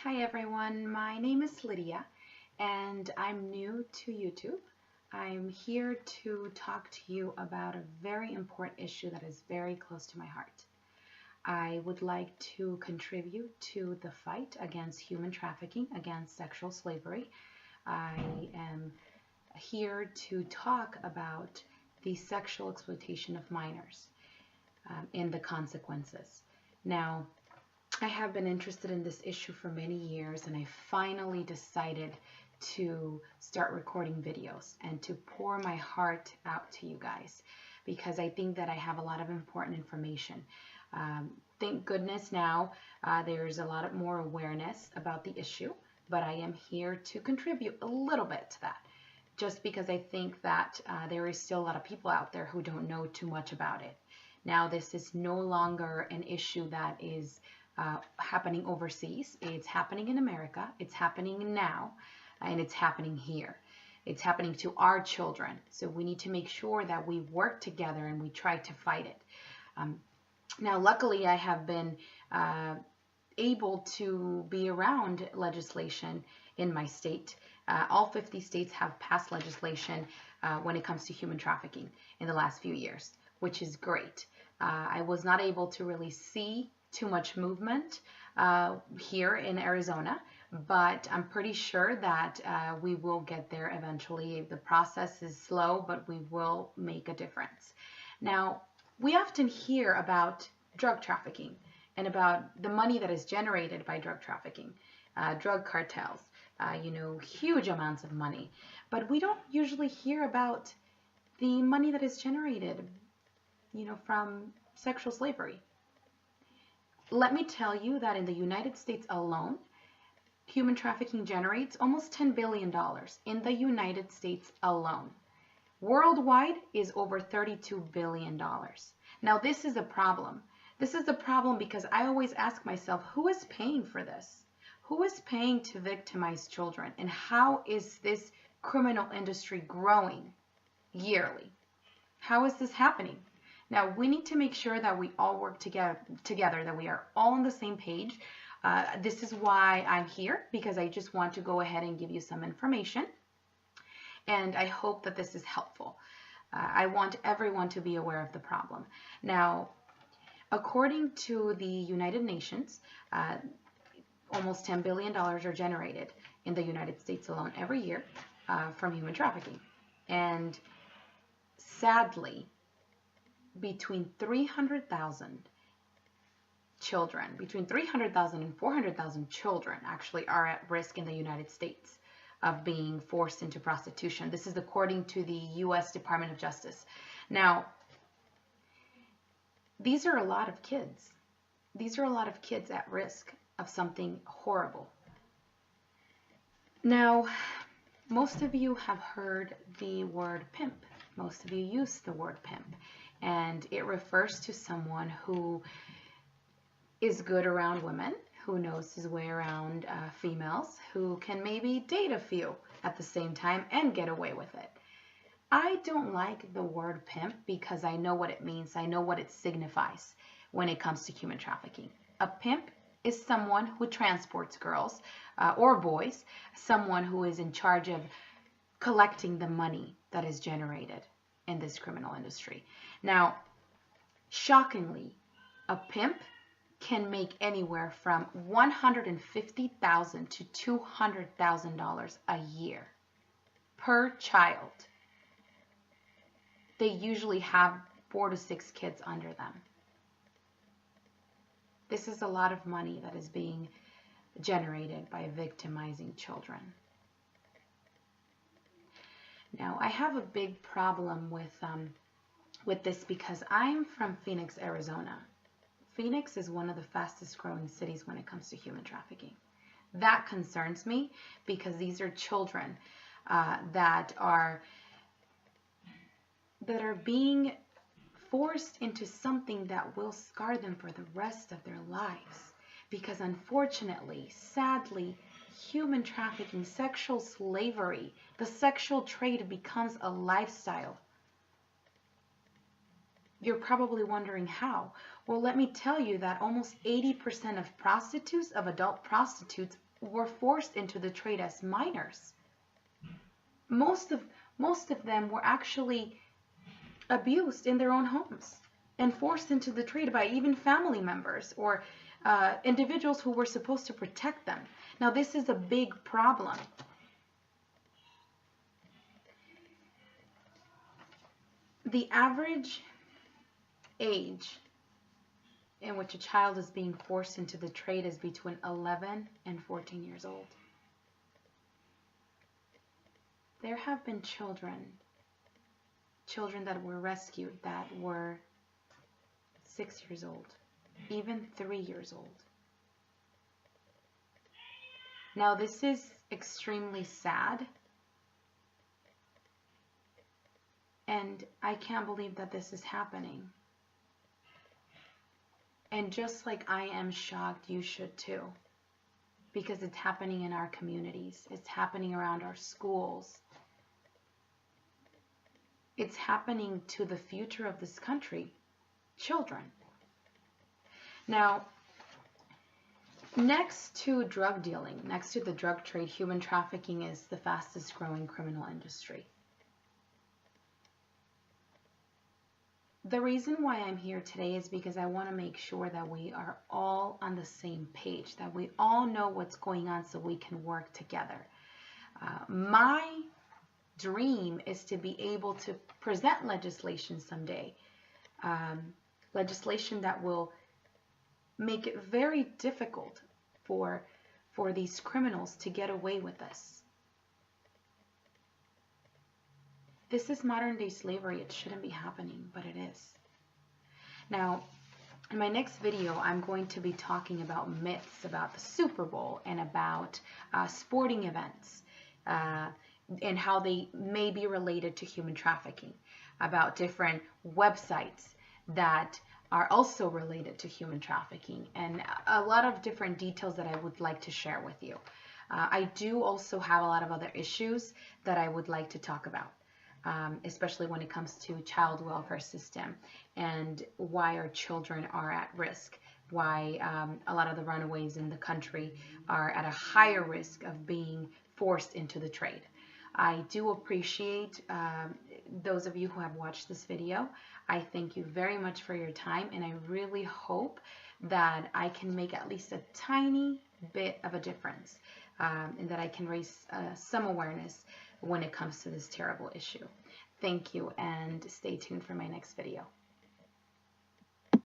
Hi everyone, my name is Lydia and I'm new to YouTube. I'm here to talk to you about a very important issue that is very close to my heart. I would like to contribute to the fight against human trafficking, against sexual slavery. I am here to talk about the sexual exploitation of minors and the consequences. Now, I have been interested in this issue for many years, and I finally decided to start recording videos and to pour my heart out to you guys because I think that I have a lot of important information. Thank goodness now there's a lot more awareness about the issue, but I am here to contribute a little bit to that just because I think that there is still a lot of people out there who don't know too much about it. Now, this is no longer an issue that is happening overseas. It's happening in America. It's happening now, and it's happening here. It's happening to our children. So we need to make sure that we work together and we try to fight it. Now, luckily, I have been able to be around legislation in my state. All 50 states have passed legislation when it comes to human trafficking in the last few years, which is great. I was not able to really see too much movement here in Arizona, but I'm pretty sure that we will get there eventually. The process is slow, but we will make a difference. Now, we often hear about drug trafficking and about the money that is generated by drug trafficking, drug cartels, huge amounts of money, but we don't usually hear about the money that is generated, from sexual slavery. Let me tell you that in the United States alone, human trafficking generates almost $10 billion in the United States alone. Worldwide is over $32 billion. Now, this is a problem. This is a problem because I always ask myself, who is paying for this? Who is paying to victimize children? And how is this criminal industry growing yearly? How is this happening? Now, we need to make sure that we all work together, that we are all on the same page. This is why I'm here, because I just want to go ahead and give you some information. And I hope that this is helpful. I want everyone to be aware of the problem. Now, according to the United Nations, almost $10 billion are generated in the United States alone every year from human trafficking. And sadly, between 300,000 and 400,000 children actually are at risk in the United States of being forced into prostitution. This is according to the U.S. Department of Justice. Now, these are a lot of kids. These are a lot of kids at risk of something horrible. Now, most of you have heard the word pimp. Most of you use the word pimp. And it refers to someone who is good around women, who knows his way around females, who can maybe date a few at the same time and get away with it. I don't like the word pimp because I know what it means. I know what it signifies when it comes to human trafficking. A pimp is someone who transports girls or boys, someone who is in charge of collecting the money that is generated in this criminal industry. Now, shockingly, a pimp can make anywhere from $150,000 to $200,000 a year per child. They usually have 4 to 6 kids under them. This is a lot of money that is being generated by victimizing children. Now, I have a big problem with this because I'm from Phoenix, Arizona. Phoenix is one of the fastest growing cities when it comes to human trafficking. That concerns me because these are children that are being forced into something that will scar them for the rest of their lives. Because unfortunately, sadly, human trafficking, sexual slavery, the sexual trade becomes a lifestyle. You're probably wondering how. Well, let me tell you that almost 80% of prostitutes, of adult prostitutes, were forced into the trade as minors. Most of them were actually abused in their own homes and forced into the trade by even family members or individuals who were supposed to protect them. Now, this is a big problem. The average age in which a child is being forced into the trade is between 11 and 14 years old. There have been children that were rescued that were 6 years old, even 3 years old. Now, this is extremely sad, and I can't believe that this is happening. And just like I am shocked, you should too, because it's happening in our communities. It's happening around our schools. It's happening to the future of this country, children. Now, next to drug dealing, next to the drug trade, human trafficking is the fastest growing criminal industry. The reason why I'm here today is because I want to make sure that we are all on the same page, that we all know what's going on so we can work together. My dream is to be able to present legislation someday, legislation that will make it very difficult for these criminals to get away with this. This is modern day slavery. It shouldn't be happening, but it is. Now, in my next video, I'm going to be talking about myths about the Super Bowl and about sporting events and how they may be related to human trafficking, about different websites that are also related to human trafficking, and a lot of different details that I would like to share with you. I do also have a lot of other issues that I would like to talk about. Especially when it comes to child welfare system and why our children are at risk, why a lot of the runaways in the country are at a higher risk of being forced into the trade. I do appreciate those of you who have watched this video. I thank you very much for your time, and I really hope that I can make at least a tiny bit of a difference and that I can raise some awareness when it comes to this terrible issue. Thank you, and stay tuned for my next video.